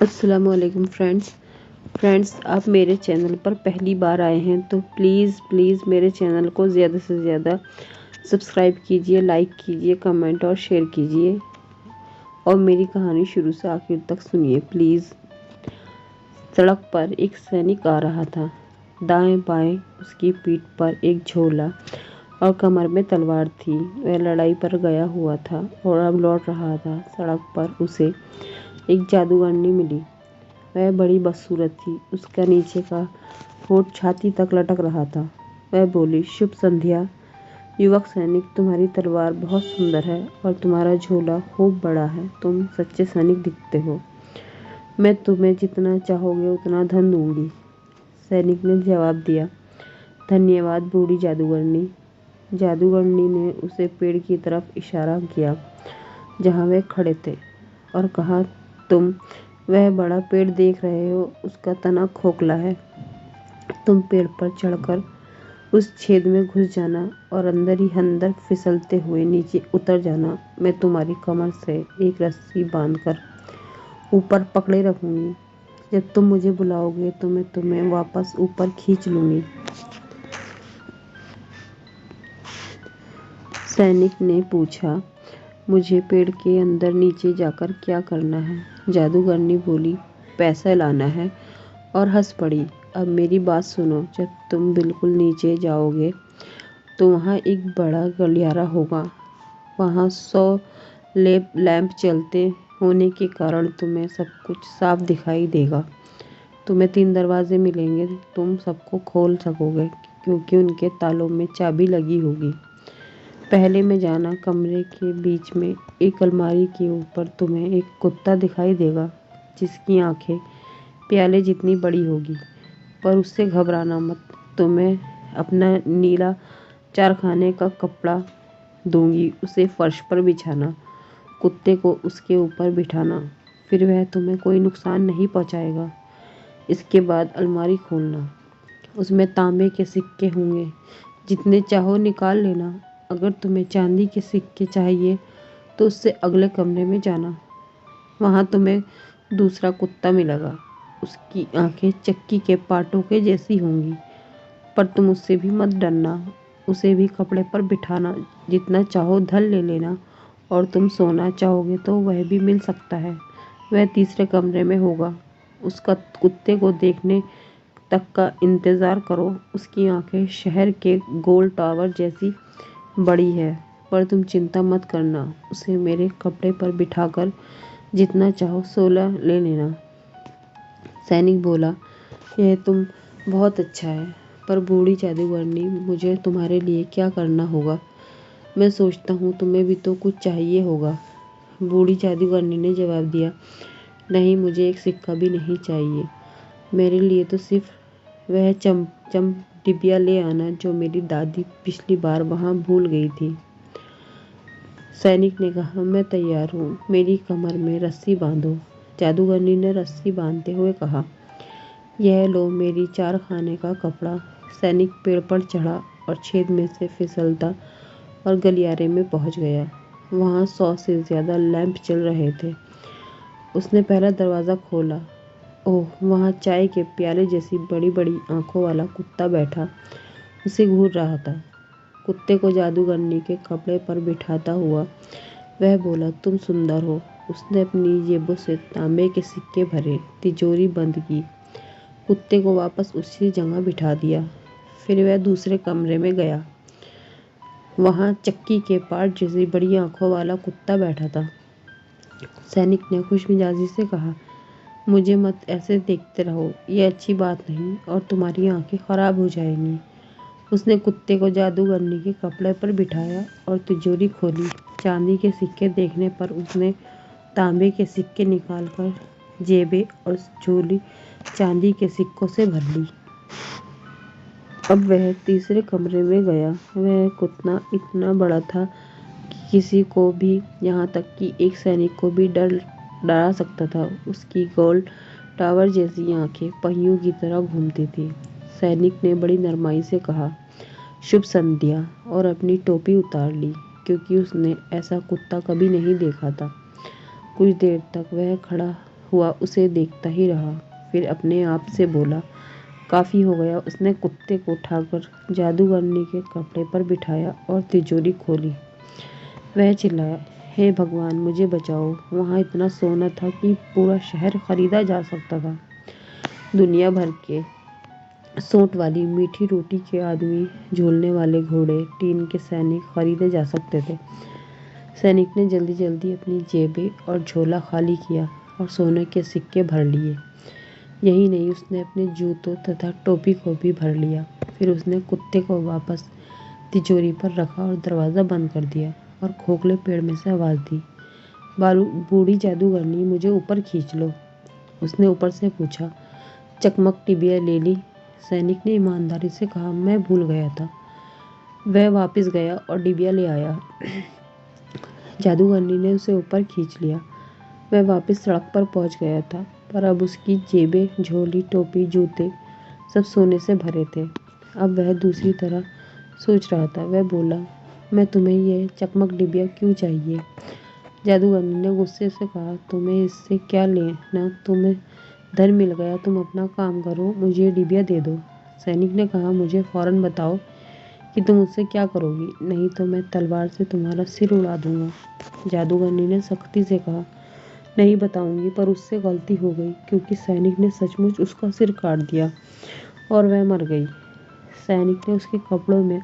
अस्सलामुअलैकुम फ्रेंड्स आप मेरे चैनल पर पहली बार आए हैं तो प्लीज़ मेरे चैनल को ज़्यादा से ज़्यादा सब्सक्राइब कीजिए, लाइक कीजिए, कमेंट और शेयर कीजिए और मेरी कहानी शुरू से आखिर तक सुनिए प्लीज़। सड़क पर एक सैनिक आ रहा था। दाएं बाएं उसकी पीठ पर एक झोला और कमर में तलवार थी। वह लड़ाई पर गया हुआ था और अब लौट रहा था। सड़क पर उसे एक जादूगरनी मिली। वह बड़ी बदसूरत थी। उसका नीचे का होठ छाती तक लटक रहा था। वह बोली, शुभ संध्या युवक सैनिक, तुम्हारी तलवार बहुत सुंदर है और तुम्हारा झोला खूब बड़ा है। तुम सच्चे सैनिक दिखते हो। मैं तुम्हें जितना चाहोगे उतना धन दूंगी। सैनिक ने जवाब दिया, धन्यवाद बूढ़ी जादूगरनी। जादूगरनी ने उसे पेड़ की तरफ इशारा किया जहाँ वे खड़े थे और कहा, तुम वह बड़ा पेड़ देख रहे हो, उसका तना खोखला है। तुम पेड़ पर चढ़कर उस छेद में घुस जाना और अंदर ही अंदर फिसलते हुए नीचे उतर जाना। मैं तुम्हारी कमर से एक रस्सी बांधकर ऊपर पकड़े रखूंगी। जब तुम मुझे बुलाओगे तो मैं तुम्हें वापस ऊपर खींच लूंगी। सैनिक ने पूछा, मुझे पेड़ के अंदर नीचे जाकर क्या करना है? जादूगरनी बोली, पैसा लाना है और हंस पड़ी। अब मेरी बात सुनो, जब तुम बिल्कुल नीचे जाओगे तो वहाँ एक बड़ा गलियारा होगा। वहाँ 100 लैंप चलते होने के कारण तुम्हें सब कुछ साफ दिखाई देगा। तुम्हें 3 दरवाजे मिलेंगे। तुम सबको खोल सकोगे क्योंकि उनके तालों में चाबी लगी होगी। पहले में जाना, कमरे के बीच में एक अलमारी के ऊपर तुम्हें एक कुत्ता दिखाई देगा जिसकी आंखें प्याले जितनी बड़ी होगी, पर उससे घबराना मत। तुम्हें अपना नीला चारखाने का कपड़ा दूंगी, उसे फर्श पर बिछाना, कुत्ते को उसके ऊपर बिठाना, फिर वह तुम्हें कोई नुकसान नहीं पहुंचाएगा। इसके बाद अलमारी खोलना, उसमें तांबे के सिक्के होंगे, जितने चाहो निकाल लेना। अगर तुम्हें चांदी के सिक्के चाहिए तो उससे अगले कमरे में जाना। वहाँ तुम्हें दूसरा कुत्ता मिलेगा। उसकी आंखें चक्की के पाटों के जैसी होंगी, पर तुम उससे भी मत डरना। उसे भी कपड़े पर बिठाना, जितना चाहो धन ले लेना और तुम सोना चाहोगे तो वह भी मिल सकता है। वह तीसरे कमरे में होगा। उसका कुत्ते को देखने तक का इंतज़ार करो। उसकी आंखें शहर के गोल टावर जैसी बड़ी है, पर तुम चिंता मत करना। उसे मेरे कपड़े पर बिठाकर जितना चाहो 16 ले लेना। सैनिक बोला, यह तुम बहुत अच्छा है, पर बूढ़ी जादूगरनी, मुझे तुम्हारे लिए क्या करना होगा? मैं सोचता हूँ तुम्हें भी तो कुछ चाहिए होगा। बूढ़ी जादूगरनी ने जवाब दिया, नहीं, मुझे एक सिक्का भी नहीं चाहिए। मेरे लिए तो सिर्फ वह चमचम डिबिया ले आना जो मेरी दादी पिछली बार वहाँ भूल गई थी। सैनिक ने कहा, मैं तैयार हूँ, मेरी कमर में रस्सी बांधो। जादूगरनी ने रस्सी बांधते हुए कहा, यह लो मेरी चारखाने का कपड़ा। सैनिक पेड़ पर चढ़ा और छेद में से फिसलता और गलियारे में पहुंच गया। वहाँ 100 से ज़्यादा लैंप चल रहे थे। उसने पहला दरवाज़ा खोला। ओह, वहाँ चाय के प्याले जैसी बड़ी बड़ी आंखों वाला कुत्ता बैठा उसे घूर रहा था। कुत्ते को जादूगरनी के कपड़े पर बिठाता हुआ वह बोला, तुम सुंदर हो। उसने अपनी जेबों से तांबे के सिक्के भरे, तिजोरी बंद की, कुत्ते को वापस उसी जगह बिठा दिया। फिर वह दूसरे कमरे में गया। वहाँ चक्की के पाट जैसी बड़ी आंखों वाला कुत्ता बैठा था। सैनिक ने खुशमिजाजी से कहा, मुझे मत ऐसे देखते रहो, ये अच्छी बात नहीं और तुम्हारी आंखें खराब हो जाएंगी। उसने कुत्ते को जादूगरनी के कपड़े पर बिठाया और तिजोरी खोली। चांदी के सिक्के देखने पर उसने तांबे के सिक्के निकालकर जेबें और झोली चांदी के सिक्कों से भर ली। अब वह तीसरे कमरे में गया। वह कुत्ता इतना बड़ा था कि किसी को भी, यहाँ तक कि एक सैनिक को भी डरा सकता था। उसकी गोल टावर जैसी आंखें पहियों की तरह घूमती थी। सैनिक ने बड़ी नरमाई से कहा, शुभ संध्या, और अपनी टोपी उतार ली, क्योंकि उसने ऐसा कुत्ता कभी नहीं देखा था। कुछ देर तक वह खड़ा हुआ उसे देखता ही रहा। फिर अपने आप से बोला, काफ़ी हो गया। उसने कुत्ते को उठाकर जादूगरनी के कपड़े पर बिठाया और तिजोरी खोली। वह चिल्लाया, हे भगवान, मुझे बचाओ। वहाँ इतना सोना था कि पूरा शहर खरीदा जा सकता था। दुनिया भर के सोंठ वाली मीठी रोटी के आदमी, झूलने वाले घोड़े, टीन के सैनिक खरीदे जा सकते थे। सैनिक ने जल्दी जल्दी अपनी जेबें और झोला खाली किया और सोने के सिक्के भर लिए। यही नहीं, उसने अपने जूतों तथा टोपी को भी भर लिया। फिर उसने कुत्ते को वापस तिजोरी पर रखा और दरवाज़ा बंद कर दिया और खोखले पेड़ में से आवाज़ दी, बूढ़ी जादूगरनी, मुझे ऊपर खींच लो। उसने ऊपर से पूछा, चकमक टिबिया ले ली? सैनिक ने ईमानदारी से कहा, मैं भूल गया था। वह वापस गया और डिबिया ले आया। जादूगरनी ने उसे ऊपर खींच लिया। वह वापस सड़क पर पहुंच गया था, पर अब उसकी जेबें, झोली, टोपी, जूते सब सोने से भरे थे। अब वह दूसरी तरह सोच रहा था। वह बोला, मैं तुम्हें यह चकमक डिबिया क्यों चाहिए? जादूगरनी ने गुस्से से कहा, तुम्हें इससे क्या लेना? तुम्हें धन मिल गया, तुम अपना काम करो, मुझे डिबिया दे दो। सैनिक ने कहा, मुझे फौरन बताओ कि तुम उससे क्या करोगी, नहीं तो मैं तलवार से तुम्हारा सिर उड़ा दूंगा। जादूगरनी ने सख्ती से कहा, नहीं बताऊंगी। पर उससे गलती हो गई, क्योंकि सैनिक ने सचमुच उसका सिर काट दिया और वह मर गई। सैनिक ने उसके कपड़ों में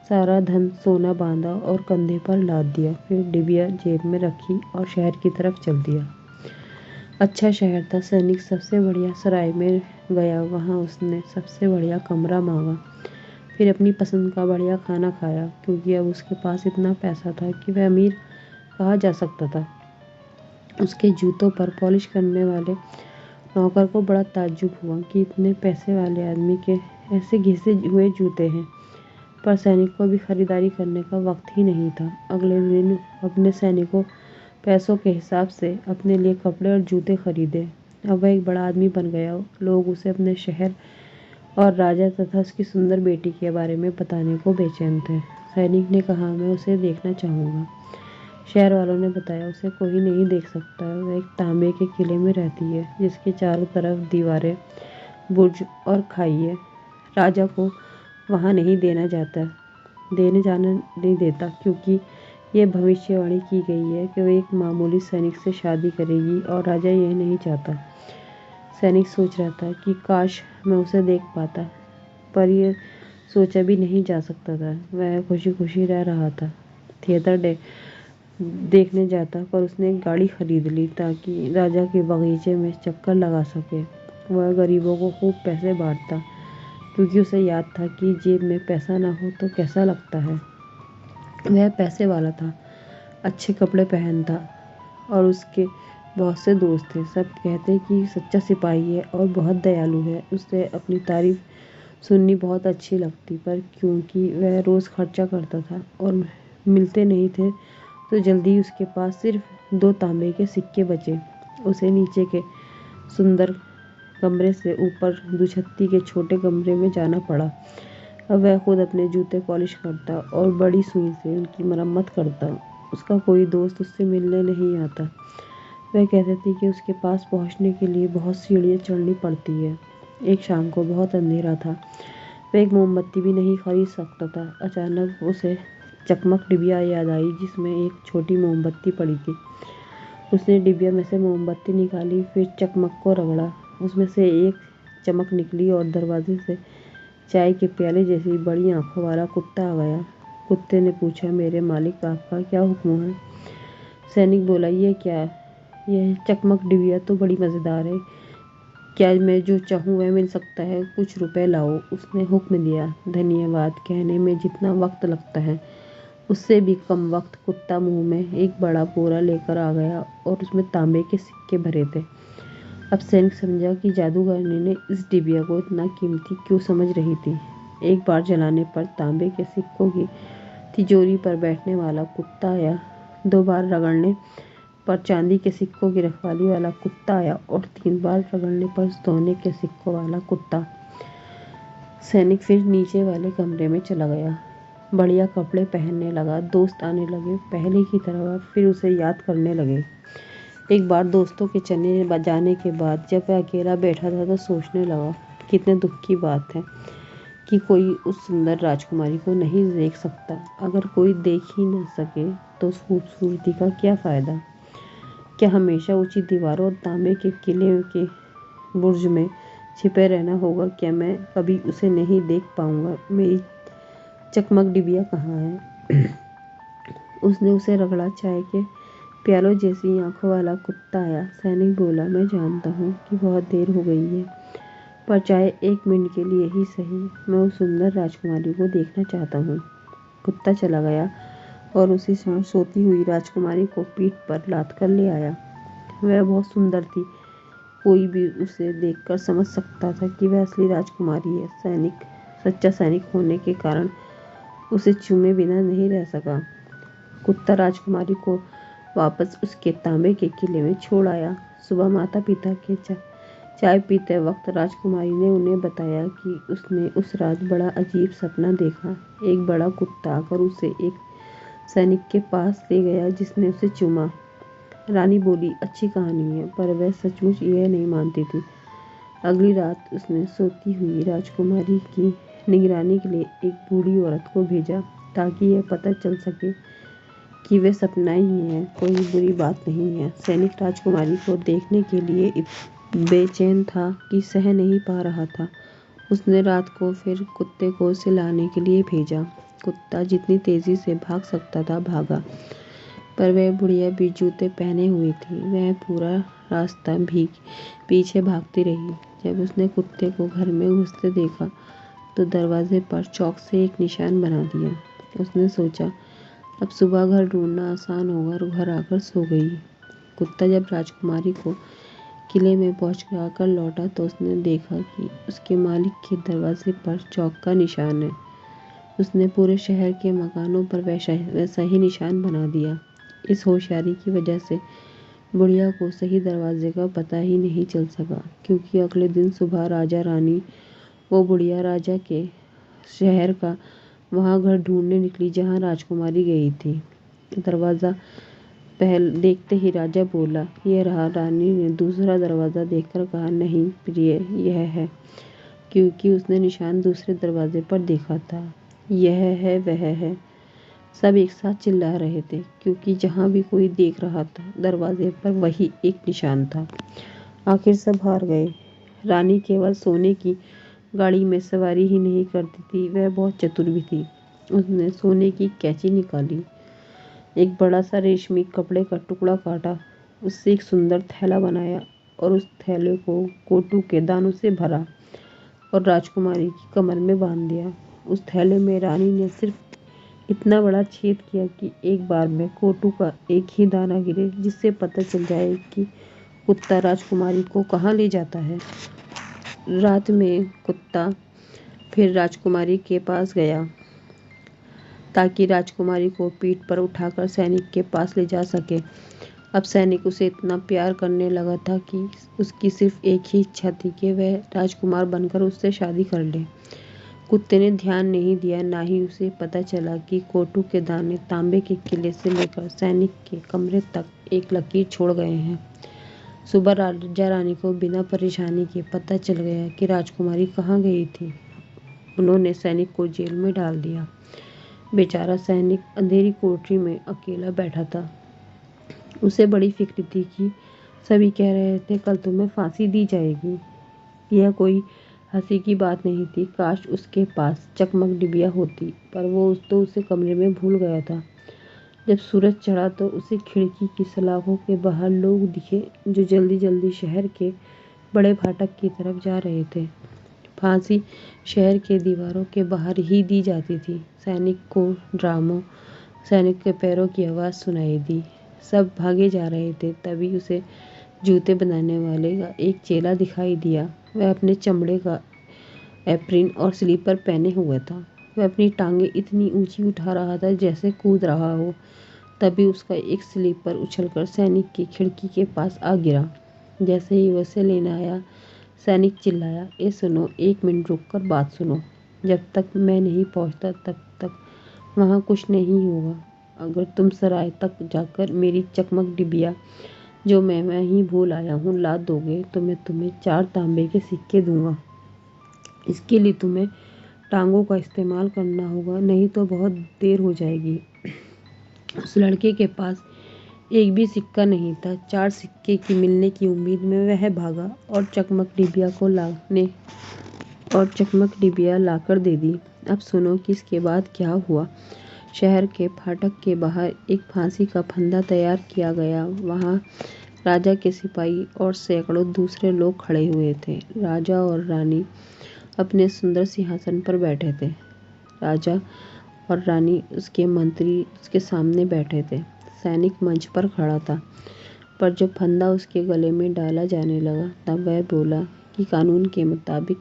सारा धन सोना बांधा और कंधे पर लाद दिया। फिर डिबिया जेब में रखी और शहर की तरफ चल दिया। अच्छा शहर था। सैनिक सबसे बढ़िया सराय में गया। वहाँ उसने सबसे बढ़िया कमरा मांगा। फिर अपनी पसंद का बढ़िया खाना खाया, क्योंकि अब उसके पास इतना पैसा था कि वह अमीर कहा जा सकता था। उसके जूतों पर पॉलिश करने वाले नौकर को बड़ा ताज्जुब हुआ कि इतने पैसे वाले आदमी के ऐसे घिसे हुए जूते हैं। पर सैनिक को भी खरीदारी करने का वक्त ही नहीं था। अगले दिन अपने सैनिकों पैसों के हिसाब से अपने लिए कपड़े और जूते खरीदे। अब वह एक बड़ा आदमी बन गया। लोग उसे अपने शहर और राजा तथा उसकी सुंदर बेटी के बारे में बताने को बेचैन थे। सैनिक ने कहा, मैं उसे देखना चाहूँगा। शहर वालों ने बताया, उसे कोई नहीं देख सकता। वह एक तांबे के किले में रहती है, जिसके चारों तरफ दीवारें, बुर्ज और खाई है। राजा को वहाँ देने जाना नहीं देता, क्योंकि यह भविष्यवाणी की गई है कि वह एक मामूली सैनिक से शादी करेगी और राजा यह नहीं चाहता। सैनिक सोच रहा था कि काश मैं उसे देख पाता, पर यह सोचा भी नहीं जा सकता था। वह खुशी खुशी रह रहा था। थिएटर देखने जाता, पर उसने एक गाड़ी खरीद ली ताकि राजा के बगीचे में चक्कर लगा सके। वह गरीबों को खूब पैसे बांटता, क्योंकि उसे याद था कि जेब में पैसा ना हो तो कैसा लगता है। वह पैसे वाला था, अच्छे कपड़े पहनता और उसके बहुत से दोस्त थे। सब कहते कि सच्चा सिपाही है और बहुत दयालु है। उसे अपनी तारीफ सुननी बहुत अच्छी लगती, पर क्योंकि वह रोज़ खर्चा करता था और मिलते नहीं थे, तो जल्दी उसके पास सिर्फ 2 तांबे के सिक्के बचे। उसे नीचे के सुंदर कमरे से ऊपर दुछत्ती के छोटे कमरे में जाना पड़ा। अब वह खुद अपने जूते पॉलिश करता और बड़ी सुई से उनकी मरम्मत करता। उसका कोई दोस्त उससे मिलने नहीं आता। वह कहते थे कि उसके पास पहुंचने के लिए बहुत सीढ़ियाँ चढ़नी पड़ती है। एक शाम को बहुत अंधेरा था। वह एक मोमबत्ती भी नहीं खरीद सकता था। अचानक उसे चकमक डिबिया याद आई, जिसमें एक छोटी मोमबत्ती पड़ी थी। उसने डिबिया में से मोमबत्ती निकाली, फिर चकमक को रगड़ा। उसमें से एक चमक निकली और दरवाजे से चाय के प्याले जैसी बड़ी आंखों वाला कुत्ता आ गया। कुत्ते ने पूछा, मेरे मालिक, आपका क्या हुक्म है? सैनिक बोला, ये क्या? यह चकमक डिबिया तो बड़ी मज़ेदार है। क्या मैं जो चाहूँ वह मिल सकता है? कुछ रुपए लाओ। उसने हुक्म दिया। धन्यवाद कहने में जितना वक्त लगता है, उससे भी कम वक्त कुत्ता मुंह में एक बड़ा बोरा लेकर आ गया और उसमें तांबे के सिक्के भरे थे। अब सैनिक समझा कि जादूगरनी ने इस डिबिया को इतना कीमती क्यों समझ रही थी। एक बार जलाने पर तांबे के सिक्कों की तिजोरी पर बैठने वाला कुत्ता आया। 2 बार रगड़ने पर चांदी के सिक्कों की रखवाली वाला कुत्ता आया और 3 बार रगड़ने पर सोने के सिक्कों वाला कुत्ता। सैनिक फिर नीचे वाले कमरे में चला गया। बढ़िया कपड़े पहनने लगा। दोस्त आने लगे, पहले की तरह। फिर उसे याद करने लगे एक बार दोस्तों के चने बजाने के बाद जब वह अकेला बैठा था तो सोचने लगा, कितने दुख की बात है कि कोई उस सुंदर राजकुमारी को नहीं देख सकता। अगर कोई देख ही न सके तो उस खूबसूरती का क्या फ़ायदा? क्या हमेशा ऊंची दीवारों और तांबे के किले के बुर्ज में छिपे रहना होगा? क्या मैं कभी उसे नहीं देख पाऊंगा? मेरी चकमक डिबिया कहाँ है? उसने उसे रगड़ा। चाय के प्यालों जैसी आंखों वाला कुत्ता आया। सैनिक बोला, मैं जानता हूँ कि बहुत देर हो गई है, पर चाहे 1 मिनट के लिए ही सही, मैं उस सुंदर राजकुमारी को देखना चाहता हूँ। कुत्ता चला गया और उसी क्षण सोती हुई राजकुमारी को पीठ पर लाद कर ले आया। वह बहुत सुंदर थी। कोई भी उसे देखकर समझ सकता था कि वह असली राजकुमारी है। सैनिक सच्चा सैनिक होने के कारण उसे चूमे बिना नहीं रह सका। कुत्ता राजकुमारी को वापस उसके तांबे के किले में छोड़ आया। सुबह माता पिता के चाय पीते वक्त राजकुमारी ने उन्हें बताया कि उसने उस रात बड़ा अजीब सपना देखा। एक बड़ा कुत्ता आकर उसे एक सैनिक के पास ले गया जिसने उसे चूमा। रानी बोली, अच्छी कहानी है, पर वह सचमुच यह नहीं मानती थी। अगली रात उसने सोती हुई राजकुमारी की निगरानी के लिए एक बूढ़ी औरत को भेजा ताकि यह पता चल सके कि वे सपना ही है, कोई बुरी बात नहीं है। सैनिक राजकुमारी को देखने के लिए बेचैन था कि सह नहीं पा रहा था। उसने रात को फिर कुत्ते को उसे लाने के लिए भेजा। कुत्ता जितनी तेजी से भाग सकता था भागा, पर वह बुढ़िया भी जूते पहने हुई थी। वह पूरा रास्ता पीछे भागती रही। जब उसने कुत्ते को घर में घुसते देखा तो दरवाजे पर चौक से एक निशान बना दिया। उसने सोचा, अब सुबह घर ढूंढना आसान होगा, और घर आकर सो गई। कुत्ता जब राजकुमारी को किले में पहुंचा लौटा तो उसने देखा कि उसके मालिक के दरवाजे पर चौक का निशान है। उसने पूरे शहर के मकानों पर वैसा ही निशान बना दिया। इस होशियारी की वजह से बुढ़िया को सही दरवाजे का पता ही नहीं चल सका, क्योंकि अगले दिन सुबह राजा रानी वो बुढ़िया राजा के शहर का वहाँ घर ढूंढने निकली जहाँ राजकुमारी गई थी। दरवाज़ा देखते ही राजा बोला, यह रहा। रानी ने दूसरा दरवाज़ा देखकर कहा, नहीं प्रिय, यह है, क्योंकि उसने निशान दूसरे दरवाजे पर देखा था। यह है, वह है। सब एक साथ चिल्ला रहे थे, क्योंकि जहाँ भी कोई देख रहा था दरवाजे पर वही एक निशान था। आखिर सब हार गए। रानी केवल सोने की गाड़ी में सवारी ही नहीं करती थी, वह बहुत चतुर भी थी। उसने सोने की कैंची निकाली, एक बड़ा सा रेशमी कपड़े का टुकड़ा काटा, उससे एक सुंदर थैला बनाया और उस थैले को कोटू के दानों से भरा और राजकुमारी की कमर में बांध दिया। उस थैले में रानी ने सिर्फ इतना बड़ा छेद किया कि एक बार में कोटू का एक ही दाना गिरे, जिससे पता चल जाए कि कुत्ता राजकुमारी को कहाँ ले जाता है। रात में कुत्ता फिर राजकुमारी के पास गया ताकि राजकुमारी को पीठ पर उठाकर सैनिक के पास ले जा सके। अब सैनिक उसे इतना प्यार करने लगा था कि उसकी सिर्फ एक ही इच्छा थी कि वह राजकुमार बनकर उससे शादी कर ले। कुत्ते ने ध्यान नहीं दिया, ना ही उसे पता चला कि कोटू के दाने तांबे के किले से लेकर सैनिक के कमरे तक एक लकीर छोड़ गए हैं। सुबह राजा रानी को बिना परेशानी के पता चल गया कि राजकुमारी कहाँ गई थी। उन्होंने सैनिक को जेल में डाल दिया। बेचारा सैनिक अंधेरी कोठरी में अकेला बैठा था। उसे बड़ी फिक्र थी कि सभी कह रहे थे, कल तुम्हें फांसी दी जाएगी। यह कोई हंसी की बात नहीं थी। काश उसके पास चकमक डिबिया होती, पर वो उसे कमरे में भूल गया था। जब सूरज चढ़ा तो उसे खिड़की की सलाखों के बाहर लोग दिखे, जो जल्दी जल्दी शहर के बड़े फाटक की तरफ जा रहे थे। फांसी शहर के दीवारों के बाहर ही दी जाती थी। सैनिक को ड्रामों सैनिक के पैरों की आवाज़ सुनाई दी। सब भागे जा रहे थे। तभी उसे जूते बनाने वाले का एक चेला दिखाई दिया। वह अपने चमड़े का एप्रिन और स्लीपर पहने हुए था। वह अपनी टांगें इतनी ऊंची उठा रहा था जैसे कूद रहा हो। तभी उसका एक स्लीपर उछलकर सैनिक की खिड़की के पास आ गिरा। जैसे ही वह उसे लेने आया, सैनिक चिल्लाया, ए सुनो, 1 मिनट रुककर बात सुनो। जब तक मैं नहीं पहुंचता तब तक वहाँ कुछ नहीं होगा। अगर तुम सराय तक जाकर मेरी चकमक डिबिया जो मैं वहीं भूल आया हूँ ला दोगे तो मैं तुम्हें 4 तांबे के सिक्के दूंगा। इसके लिए तुम्हें टांगों का इस्तेमाल करना होगा, नहीं तो बहुत देर हो जाएगी। उस लड़के के पास एक भी सिक्का नहीं था। 4 सिक्के की मिलने की उम्मीद में वह भागा और चकमक डिबिया लाकर दे दी। अब सुनो कि इसके बाद क्या हुआ। शहर के फाटक के बाहर एक फांसी का फंदा तैयार किया गया। वहां राजा के सिपाही और सैकड़ों दूसरे लोग खड़े हुए थे। राजा और रानी अपने सुंदर सिंहासन पर बैठे थे। राजा और रानी उसके मंत्री उसके सामने बैठे थे। सैनिक मंच पर खड़ा था, पर जब फंदा उसके गले में डाला जाने लगा तब वह बोला कि कानून के मुताबिक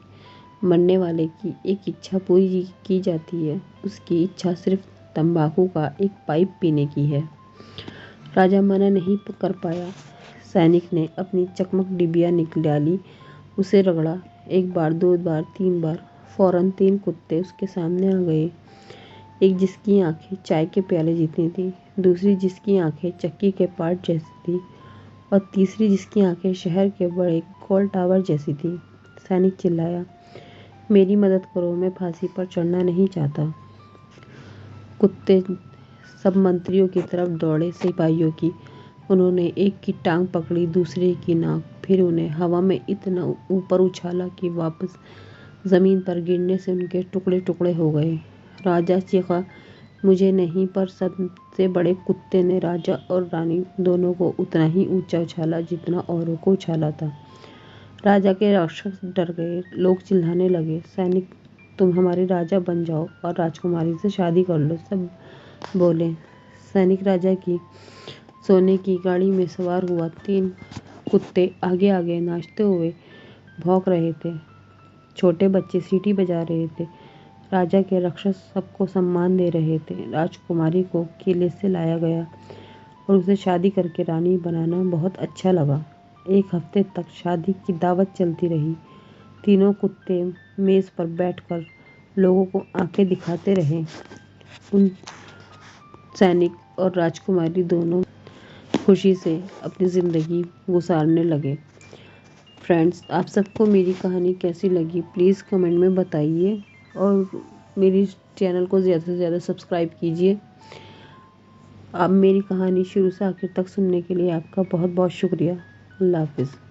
मरने वाले की एक इच्छा पूरी की जाती है। उसकी इच्छा सिर्फ तंबाकू का एक पाइप पीने की है। राजा मना नहीं कर पाया। सैनिक ने अपनी चकमक डिबिया निकाली, उसे रगड़ा। 1 बार, 2 बार, 3 बार। फौरन 3 कुत्ते उसके सामने आ गए। एक जिसकी आंखें चाय के प्याले जितनी थी, दूसरी जिसकी आंखें चक्की के पार्ट जैसी थी और तीसरी जिसकी आंखें शहर के बड़े गोल टावर जैसी थी। सैनिक चिल्लाया, मेरी मदद करो, मैं फांसी पर चढ़ना नहीं चाहता। कुत्ते सब मंत्रियों की तरफ दौड़े, सिपाहियों की। उन्होंने एक की टांग पकड़ी, दूसरे की नाक, फिर उन्हें हवा में इतना ऊपर उछाला कि वापस जमीन पर गिरने से उनके टुकड़े टुकड़े हो गए। राजा चीखा, मुझे नहीं, पर सबसे बड़े कुत्ते ने राजा और रानी दोनों को उतना ही ऊंचा उछाला जितना औरों को उछाला था। राजा के राक्षस डर गए। लोग चिल्लाने लगे, सैनिक, तुम हमारे राजा बन जाओ और राजकुमारी से शादी कर लो। सब बोले। सैनिक राजा की सोने की गाड़ी में सवार हुआ। 3 कुत्ते आगे आगे नाचते हुए भौंक रहे थे। छोटे बच्चे सीटी बजा रहे थे। राजा के राक्षस सबको सम्मान दे रहे थे। राजकुमारी को किले से लाया गया और उसे शादी करके रानी बनाना बहुत अच्छा लगा। 1 हफ्ते तक शादी की दावत चलती रही। तीनों कुत्ते मेज पर बैठकर लोगों को आंखें दिखाते रहे। उन सैनिक और राजकुमारी दोनों खुशी से अपनी ज़िंदगी गुजारने लगे। फ्रेंड्स, आप सबको मेरी कहानी कैसी लगी प्लीज़ कमेंट में बताइए और मेरी चैनल को ज़्यादा से ज़्यादा सब्सक्राइब कीजिए। आप मेरी कहानी शुरू से आखिर तक सुनने के लिए आपका बहुत बहुत शुक्रिया। अल्लाह हाफ़िज़।